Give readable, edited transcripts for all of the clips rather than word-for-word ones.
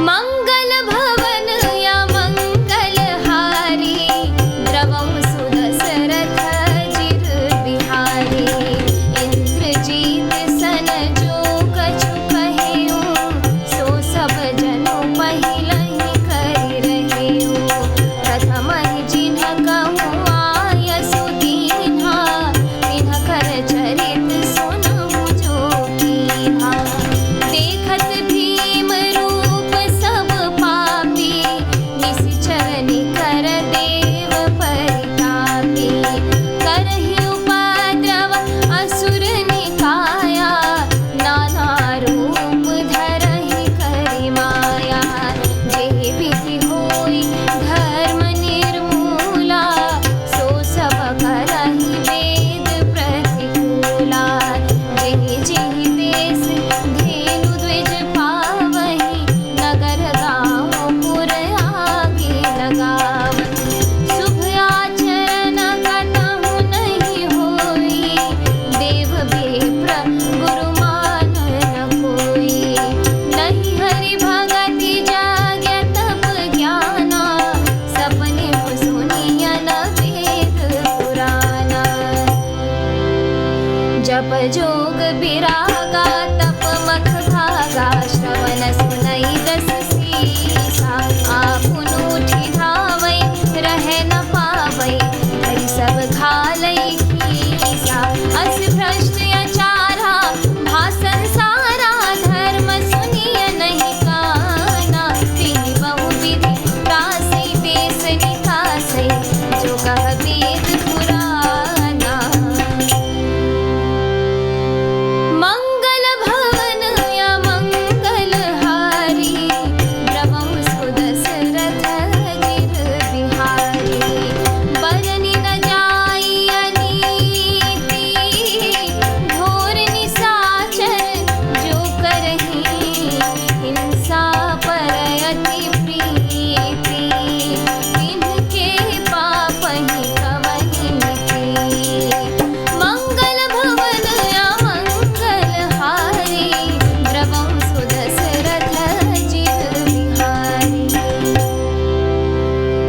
मंगल भवन या मंगलहारी द्रवं सुदशरथ जिर बिहारी इंद्रजीत सन जो कछु कहेऊ सो सब जनु पहिलहि करि रहेऊ प्रथम ही जिन्ह कहूँ आयसु दीन्हा तिन्ह कर चरित सुनहु जो कीन्हा देखत भीम रूप सब पापी निश्चर निकर देव परितापी करहि उपद्रव असुर निकाया नाना रूप धरहि करि माया जेहि विधि होई धर्म निर्मूला सो सब करहि वेद प्रतिकूला जेहि जेहि देश धेनु द्विज पावहि नगर गाँव पुर आगे लगावहि शुभ आचरण कतहु नहीं होई देव विप्र गुरु मान न कोई नहीं हरि भगति जाग्य तप ज्ञाना सपने सुनिय न वेद पुराना जप जोग विरागा तप मख भागा श्रवण सुनई दस सीसा आपुन उठी धावै रहे न पावै हरि सब घालै खीसा अस भ्रष्ट अचारा भाषण सारा धर्म सुनिय नहीं काना तिनि बहु विधि प्रासै देश निकासै जो कह वेद पुराना मंगल भवन या मंगलहारी द्रवं सुदशरथ जिर बिहारी बरनि न जाई अनीति घोर निशाचर जो करहि हिंसा पर अति प्रीति तिनके पापहि कवहि मिति मंगल भवन या मंगलहारी द्रवं सुदशरथ जिर बिहारी।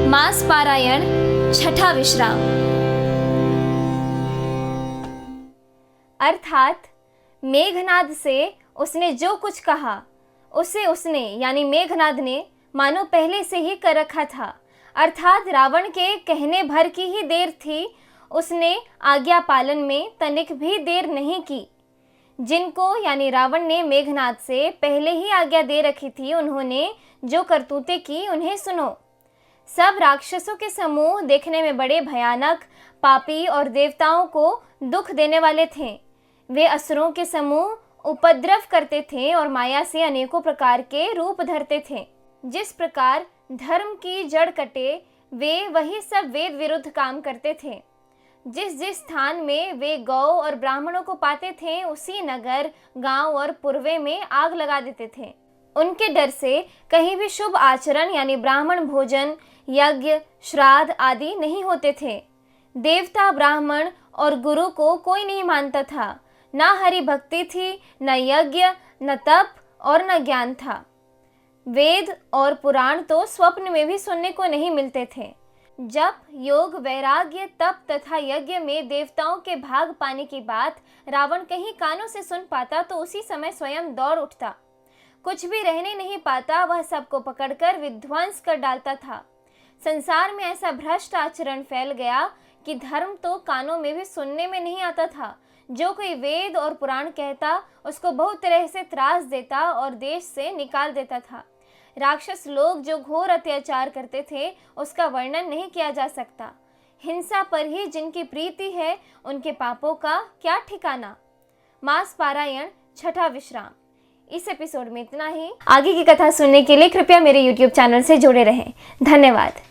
मास पारायण छठा विश्राम। अर्थात मेघनाद से उसने जो कुछ कहा उसे उसने यानी मेघनाद ने मानो पहले से ही कर रखा था। अर्थात रावण के कहने भर की ही देर थी, उसने आज्ञा पालन में तनिक भी देर नहीं की। जिनको यानी रावण ने मेघनाद से पहले ही आज्ञा दे रखी थी, उन्होंने जो करतूतें की उन्हें सुनो। सब राक्षसों के समूह देखने में बड़े भयानक, पापी और देवताओं को दुख देने वाले थे। वे असुरों के समूह उपद्रव करते थे और माया से अनेकों प्रकार के रूप धरते थे। जिस प्रकार धर्म की जड़ कटे, वे वही सब वेद विरुद्ध काम करते थे। जिस जिस स्थान में वे गौ और ब्राह्मणों को पाते थे, उसी नगर, गांव और पुरवे में आग लगा देते थे। उनके डर से कहीं भी शुभ आचरण यानी ब्राह्मण भोजन, यज्ञ, श्राद्ध आदि नहीं होते थे। देवता, ब्राह्मण और गुरु को कोई नहीं मानता था। न हरि भक्ति थी, न यज्ञ, न तप और न ज्ञान था। वेद और पुराण तो स्वप्न में भी सुनने को नहीं मिलते थे। जप, योग, वैराग्य, तप तथा यज्ञ में देवताओं के भाग पाने की बात रावण कहीं कानों से सुन पाता तो उसी समय स्वयं दौड़ उठता। कुछ भी रहने नहीं पाता, वह सबको पकड़कर विध्वंस कर डालता था। संसार में ऐसा भ्रष्ट आचरण फैल गया कि धर्म तो कानों में भी सुनने में नहीं आता था। जो कोई वेद और पुराण कहता, उसको बहुत तरह से त्रास देता और देश से निकाल देता था। राक्षस लोग जो घोर अत्याचार करते थे, उसका वर्णन नहीं किया जा सकता। हिंसा पर ही जिनकी प्रीति है, उनके पापों का क्या ठिकाना। मास पारायण छठा विश्राम। इस एपिसोड में इतना ही। आगे की कथा सुनने के लिए कृपया मेरे YouTube चैनल से जुड़े रहें। धन्यवाद।